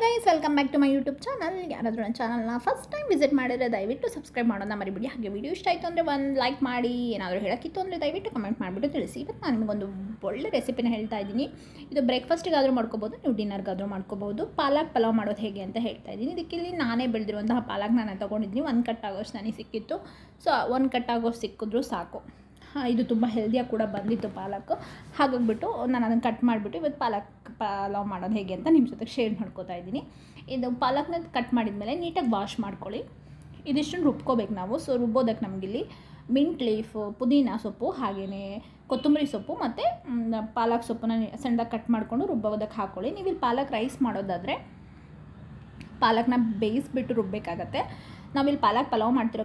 Guys welcome back to my YouTube channel. ಯಾರಾದರೂ ನನ್ನ ಚಾನಲ್ನ ಫಸ್ಟ್ ಟೈಮ್ ವಿಸಿಟ್ ಮಾಡಿದರೆ ದಯವಿಟ್ಟು ಸಬ್ಸ್ಕ್ರೈಬ್ ಮಾಡೋಣ ಮರಿಬಿಡಿ. ಹಾಗೆ ವಿಡಿಯೋ ಇಷ್ಟ ಆಯಿತು ಅಂದರೆ ಒಂದು ಲೈಕ್ ಮಾಡಿ. ಏನಾದರೂ ಹೇಳೋಕ್ಕಿತ್ತು ಅಂದರೆ ದಯವಿಟ್ಟು ಕಮೆಂಟ್ ಮಾಡಿಬಿಟ್ಟು ತಿಳಿಸಿ. ಇವತ್ತು ನಾನು ನಿಮಗೊಂದು ಒಳ್ಳೆ ರೆಸಿಪಿನ ಹೇಳ್ತಾ ಇದ್ದೀನಿ. ಇದು ಬ್ರೇಕ್ಫಾಸ್ಟಿಗಾದರೂ ಮಾಡ್ಕೋಬೋದು, ನೀವು ಡಿನ್ನರ್ಗಾದರೂ ಮಾಡ್ಕೋಬೋದು. ಪಾಲಕ್ ಪಲಾವ್ ಮಾಡೋದು ಹೇಗೆ ಅಂತ ಹೇಳ್ತಾ ಇದ್ದೀನಿ. ಇದಕ್ಕಿಲ್ಲಿ ನಾನೇ ಬೆಳೆದಿರುವಂತಹ ಪಾಲಕ್ ನಾನು ತೊಗೊಂಡಿದ್ದೀನಿ. 1 ಕಟ್ ಆಗೋಷ್ಟು ನನಗೆ ಸಿಕ್ಕಿತ್ತು. ಸೊ 1 ಕಟ್ ಆಗೋಷ್ಟು ಸಿಕ್ಕಿದ್ರೂ ಸಾಕು. ಇದು ತುಂಬ ಹೆಲ್ದಿಯಾಗಿ ಕೂಡ ಬಂದಿತ್ತು ಪಾಲಕ್. ಹಾಗಾಗಿಬಿಟ್ಟು ನಾನು ಅದನ್ನು ಕಟ್ ಮಾಡಿಬಿಟ್ಟು ಇವತ್ತು ಪಾಲಕ್ ಪಲಾವ್ ಮಾಡೋದು ಹೇಗೆ ಅಂತ ನಿಮ್ಮ ಜೊತೆಗೆ ಶೇರ್ ಮಾಡ್ಕೋತಾ ಇದ್ದೀನಿ. ಇದು ಪಾಲಕ್ನ ಕಟ್ ಮಾಡಿದ್ಮೇಲೆ ನೀಟಾಗಿ ವಾಶ್ ಮಾಡ್ಕೊಳ್ಳಿ. ಇದಿಷ್ಟನ್ನು ರುಬ್ಕೋಬೇಕು ನಾವು. ಸೊ ರುಬ್ಬೋದಕ್ಕೆ ನಮಗಿಲ್ಲಿ ಮಿಂಟ್ ಲೀಫು, ಪುದೀನ ಸೊಪ್ಪು, ಹಾಗೆಯೇ ಕೊತ್ತಂಬರಿ ಸೊಪ್ಪು ಮತ್ತು ಪಾಲಕ್ ಸೊಪ್ಪನ್ನ ಸಣ್ಣದಾಗಿ ಕಟ್ ಮಾಡಿಕೊಂಡು ರುಬ್ಬೋದಕ್ಕೆ ಹಾಕ್ಕೊಳ್ಳಿ. ನೀವು ಇಲ್ಲಿ ಪಾಲಕ್ ರೈಸ್ ಮಾಡೋದಾದರೆ ಪಾಲಕ್ನ ಬೇಯಿಸ್ಬಿಟ್ಟು ರುಬ್ಬಬೇಕಾಗತ್ತೆ. ನಾವಿಲ್ಲಿ ಪಾಲಕ್ ಪಲಾವ್ ಮಾಡ್ತಿರೋ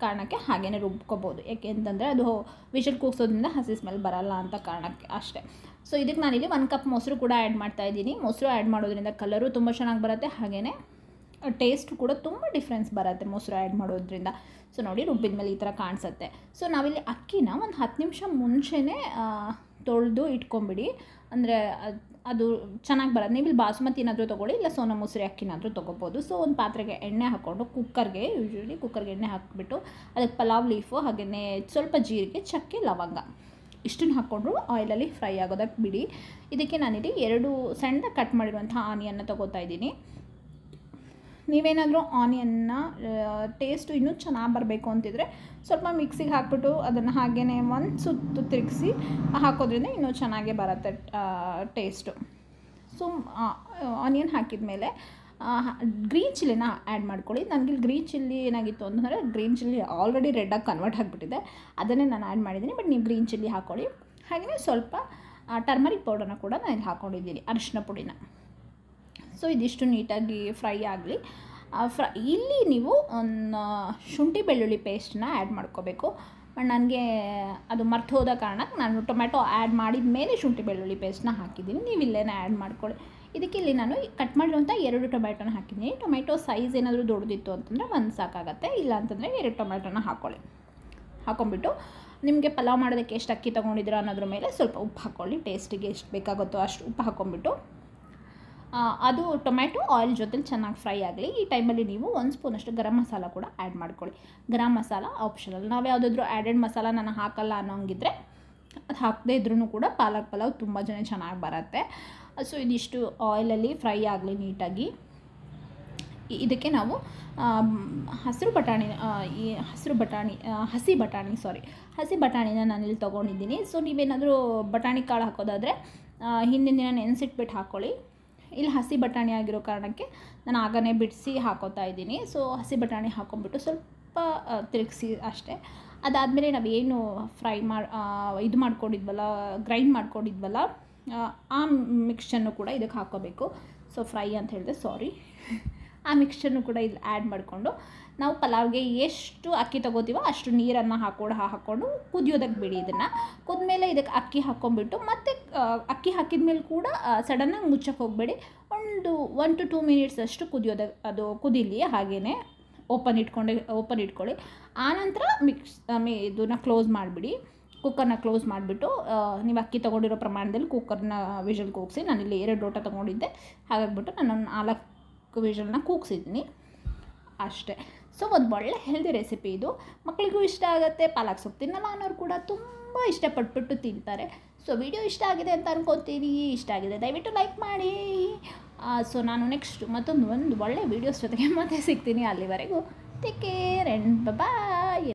ಕಾರಣಕ್ಕೆ ಹಾಗೇ ರುಬ್ಕೋಬೋದು. ಯಾಕೆ ಅಂತಂದರೆ ಅದು ವಿಷಲ್ ಕೂಗ್ಸೋದ್ರಿಂದ ಹಸಿ ಸ್ಮೆಲ್ ಬರಲ್ಲ ಅಂತ ಕಾರಣಕ್ಕೆ ಅಷ್ಟೇ. ಸೊ ಇದಕ್ಕೆ ನಾನಿಲ್ಲಿ 1 ಕಪ್ ಮೊಸರು ಕೂಡ ಆ್ಯಡ್ ಮಾಡ್ತಾಯಿದ್ದೀನಿ. ಮೊಸರು ಆ್ಯಡ್ ಮಾಡೋದ್ರಿಂದ ಕಲರು ತುಂಬ ಚೆನ್ನಾಗಿ ಬರುತ್ತೆ, ಹಾಗೆಯೇ ಟೇಸ್ಟ್ ಕೂಡ ತುಂಬ ಡಿಫ್ರೆನ್ಸ್ ಬರುತ್ತೆ ಮೊಸರು ಆ್ಯಡ್ ಮಾಡೋದ್ರಿಂದ. ಸೊ ನೋಡಿ ರುಬ್ಬಿದ ಮೇಲೆ ಈ ಥರ ಕಾಣಿಸುತ್ತೆ. ಸೊ ನಾವಿಲ್ಲಿ ಅಕ್ಕಿನ ಒಂದು 10 ನಿಮಿಷ ಮುಂಚೆನೇ ತೊಳೆದು ಇಟ್ಕೊಂಬಿಡಿ. ಅಂದರೆ ಅದು ಚೆನ್ನಾಗಿ ಬರೋದು. ನೀವು ಇಲ್ಲಿ ಬಾಸುಮತಿ ಏನಾದರೂ ತೊಗೊಳ್ಳಿ, ಇಲ್ಲ ಸೋನಾ ಮಸೂರಿ ಅಕ್ಕಿನಾದರೂ ತೊಗೋಬೋದು. ಸೊ ಒಂದು ಪಾತ್ರೆಗೆ ಎಣ್ಣೆ ಹಾಕ್ಕೊಂಡು ಕುಕ್ಕರ್ಗೆ ಎಣ್ಣೆ ಹಾಕಿಬಿಟ್ಟು ಅದಕ್ಕೆ ಪಲಾವ್ ಲೀಫು, ಹಾಗೆಯೇ ಸ್ವಲ್ಪ ಜೀರಿಗೆ, ಚಕ್ಕೆ, ಲವಂಗ ಇಷ್ಟನ್ನು ಹಾಕ್ಕೊಂಡು ಆಯಿಲಲ್ಲಿ ಫ್ರೈ ಆಗೋದಕ್ಕೆ ಬಿಡಿ. ಇದಕ್ಕೆ ನಾನಿಲ್ಲಿ 2 ಸಣ್ಣದಾಗಿ ಕಟ್ ಮಾಡಿರುವಂಥ ಆನಿಯನ್ನ ತೊಗೋತಾ ಇದ್ದೀನಿ. ನೀವೇನಾದರೂ ಆನಿಯನ್ನ ಟೇಸ್ಟು ಇನ್ನೂ ಚೆನ್ನಾಗಿ ಬರಬೇಕು ಅಂತಿದ್ರೆ ಸ್ವಲ್ಪ ಮಿಕ್ಸಿಗೆ ಹಾಕ್ಬಿಟ್ಟು ಅದನ್ನು ಹಾಗೇ ಒಂದು ಸುತ್ತು ತಿರುಗಿಸಿ ಹಾಕೋದ್ರಿಂದ ಇನ್ನೂ ಚೆನ್ನಾಗೇ ಬರುತ್ತೆ ಟೇಸ್ಟು. ಸೊ ಆನಿಯನ್ ಹಾಕಿದ ಮೇಲೆ ಗ್ರೀನ್ ಚಿಲ್ಲಿನ ಆ್ಯಡ್ ಮಾಡ್ಕೊಳ್ಳಿ. ನನಗೆ ಗ್ರೀನ್ ಚಿಲ್ಲಿ ಏನಾಗಿತ್ತು ಅಂತಂದರೆ ಗ್ರೀನ್ ಚಿಲ್ಲಿ ಆಲ್ರೆಡಿ ರೆಡ್ಡಾಗಿ ಕನ್ವರ್ಟ್ ಆಗಿಬಿಟ್ಟಿದೆ, ಅದನ್ನೇ ನಾನು ಆ್ಯಡ್ ಮಾಡಿದ್ದೀನಿ. ಬಟ್ ನೀವು ಗ್ರೀನ್ ಚಿಲ್ಲಿ ಹಾಕ್ಕೊಳ್ಳಿ. ಹಾಗೆಯೇ ಸ್ವಲ್ಪ ಟರ್ಮರಿಕ್ ಪೌಡರ್ನ ಕೂಡ ನಾನು ಇಲ್ಲಿ ಹಾಕ್ಕೊಂಡಿದ್ದೀನಿ, ಅರಿಶಿನ ಪುಡಿನ. ಸೊ ಇದಿಷ್ಟು ನೀಟಾಗಿ ಫ್ರೈ ಆಗಲಿ. ಇಲ್ಲಿ ನೀವು ಶುಂಠಿ ಬೆಳ್ಳುಳ್ಳಿ ಪೇಸ್ಟನ್ನ ಆ್ಯಡ್ ಮಾಡ್ಕೋಬೇಕು. ಬಟ್ ನನಗೆ ಅದು ಮರ್ತು ಹೋದ ಕಾರಣಕ್ಕೆ ನಾನು ಟೊಮೆಟೊ ಆ್ಯಡ್ ಮಾಡಿದ ಮೇಲೆ ಶುಂಠಿ ಬೆಳ್ಳುಳ್ಳಿ ಪೇಸ್ಟನ್ನ ಹಾಕಿದ್ದೀನಿ. ನೀವು ಇಲ್ಲೇ ಆ್ಯಡ್ ಮಾಡ್ಕೊಳ್ಳಿ. ಇದಕ್ಕೆ ಇಲ್ಲಿ ನಾನು ಕಟ್ ಮಾಡಿರುವಂಥ 2 ಟೊಮೆಟೊನ ಹಾಕಿದ್ದೀನಿ. ಟೊಮೆಟೊ ಸೈಜ್ ಏನಾದರೂ ದೊಡ್ಡದಿತ್ತು ಅಂತಂದರೆ 1 ಸಾಕಾಗತ್ತೆ, ಇಲ್ಲ ಅಂತಂದರೆ 2 ಟೊಮೆಟೊನ ಹಾಕ್ಕೊಂಬಿಟ್ಟು ನಿಮಗೆ ಪಲಾವ್ ಮಾಡೋದಕ್ಕೆ ಎಷ್ಟು ಅಕ್ಕಿ ತೊಗೊಂಡಿದ್ದೀರ ಅನ್ನೋದ್ರ ಮೇಲೆ ಸ್ವಲ್ಪ ಉಪ್ಪು ಹಾಕ್ಕೊಳ್ಳಿ. ಟೇಸ್ಟಿಗೆ ಎಷ್ಟು ಬೇಕಾಗುತ್ತೋ ಅಷ್ಟು ಉಪ್ಪು ಹಾಕ್ಕೊಂಬಿಟ್ಟು ಅದು ಟೊಮೆಟೊ ಆಯಿಲ್ ಜೊತೆಲಿ ಚೆನ್ನಾಗಿ ಫ್ರೈ ಆಗಲಿ. ಈ ಟೈಮಲ್ಲಿ ನೀವು 1 ಸ್ಪೂನಷ್ಟು ಗರಂ ಮಸಾಲ ಕೂಡ ಆ್ಯಡ್ ಮಾಡ್ಕೊಳ್ಳಿ. ಗರಂ ಮಸಾಲ ಆಪ್ಷನಲ್. ನಾವು ಯಾವುದಾದ್ರೂ ಆ್ಯಡೆಡ್ ಮಸಾಲ ನಾನು ಹಾಕಲ್ಲ ಅನ್ನೋಂಗಿದ್ರೆ ಅದು ಹಾಕದೇ ಇದ್ರೂ ಕೂಡ ಪಾಲಕ್ ಪಲಾವ್ ತುಂಬ ಚೆನ್ನಾಗಿ ಬರುತ್ತೆ. ಸೊ ಇದಿಷ್ಟು ಆಯಿಲಲ್ಲಿ ಫ್ರೈ ಆಗಲಿ ನೀಟಾಗಿ. ಇದಕ್ಕೆ ನಾವು ಹಸಿ ಬಟಾಣಿನ ನಾನಿಲ್ಲಿ ತೊಗೊಂಡಿದ್ದೀನಿ. ಸೊ ನೀವೇನಾದರೂ ಬಟಾಣಿ ಕಾಳು ಹಾಕೋದಾದರೆ ಹಿಂದಿನ ದಿನ ನೆನೆಸಿಟ್ಬಿಟ್ಟು ಹಾಕ್ಕೊಳ್ಳಿ. ಇಲ್ಲಿ ಹಸಿ ಬಟಾಣಿ ಆಗಿರೋ ಕಾರಣಕ್ಕೆ ನಾನು ಆಗನೇ ಬಿಡಿಸಿ ಹಾಕೋತಾ ಇದ್ದೀನಿ. ಸೊ ಹಸಿ ಬಟಾಣಿ ಹಾಕ್ಕೊಂಬಿಟ್ಟು ಸ್ವಲ್ಪ ತಿರುಗಿಸಿ ಅಷ್ಟೇ. ಅದಾದಮೇಲೆ ನಾವೇನು ಗ್ರೈಂಡ್ ಮಾಡ್ಕೊಂಡಿದ್ವಲ್ಲ ಆ ಮಿಕ್ಸ್ಚರ್ನು ಕೂಡ ಇದಕ್ಕೆ ಹಾಕ್ಕೋಬೇಕು. ಸೊ ಫ್ರೈ ಅಂತ ಹೇಳಿದೆ, ಸಾರಿ. ಆ ಮಿಕ್ಸ್ಚರ್ನು ಕೂಡ ಇಲ್ಲಿ ಆ್ಯಡ್ ಮಾಡಿಕೊಂಡು ನಾವು ಪಲಾವ್ಗೆ ಎಷ್ಟು ಅಕ್ಕಿ ತೊಗೋತೀವೋ ಅಷ್ಟು ನೀರನ್ನು ಹಾಕ್ಕೊಂಡು ಕುದಿಯೋದಕ್ಕೆ ಬಿಡಿ. ಇದನ್ನು ಕುದ್ಮೇಲೆ ಇದಕ್ಕೆ ಅಕ್ಕಿ ಹಾಕ್ಕೊಂಬಿಟ್ಟು ಮತ್ತೆ ಅಕ್ಕಿ ಹಾಕಿದ ಮೇಲೆ ಕೂಡ ಸಡನ್ನಾಗಿ ಮುಚ್ಚಕ್ಕೆ ಹೋಗಬೇಡಿ. ಒಂದು 1 to 2 ಮಿನಿಟ್ಸ್ ಅಷ್ಟು ಅದು ಕುದೀಲಿ. ಹಾಗೆಯೇ ಓಪನ್ ಇಟ್ಕೊಳ್ಳಿ. ಆನಂತರ ಇದನ್ನು ಕ್ಲೋಸ್ ಮಾಡಿಬಿಡಿ. ಕುಕ್ಕರ್ನ ಕ್ಲೋಸ್ ಮಾಡಿಬಿಟ್ಟು ನೀವು ಅಕ್ಕಿ ತೊಗೊಂಡಿರೋ ಪ್ರಮಾಣದಲ್ಲಿ ಕುಕ್ಕರ್ನ ವಿಷಲ್ ಕೂಗಿಸಿ. ನಾನಿಲ್ಲಿ 2 ಲೋಟ ತೊಗೊಂಡಿದ್ದೆ, ಹಾಗಾಗಿಬಿಟ್ಟು ನಾನು 4 ವಿಷಲ್ನ ಕೂಗಿಸಿದ್ದೀನಿ ಅಷ್ಟೇ. ಸೊ ಒಂದು ಒಳ್ಳೆ ಹೆಲ್ದಿ ರೆಸಿಪಿ ಇದು. ಮಕ್ಕಳಿಗೂ ಇಷ್ಟ ಆಗುತ್ತೆ. ಪಾಲಕ್ ಸೊಪ್ಪು ತಿನ್ನಲ್ಲ ಅನ್ನೋರು ಕೂಡ ತುಂಬ ಇಷ್ಟಪಟ್ಬಿಟ್ಟು ತಿಂತಾರೆ. ಸೊ ವಿಡಿಯೋ ಇಷ್ಟ ಆಗಿದೆ ಅಂತ ಅನ್ಕೊತೀನಿ. ಇಷ್ಟ ಆಗಿದೆ ದಯವಿಟ್ಟು ಲೈಕ್ ಮಾಡಿ. ಸೊ ನಾನು ನೆಕ್ಸ್ಟ್ ಒಂದು ಒಳ್ಳೆ ವೀಡಿಯೋಸ್ ಜೊತೆಗೆ ಮತ್ತೆ ಸಿಗ್ತೀನಿ. ಅಲ್ಲಿವರೆಗೂ ಟೇಕ್ ಕೇರ್ ಆ್ಯಂಡ್ ಬಾಯ್.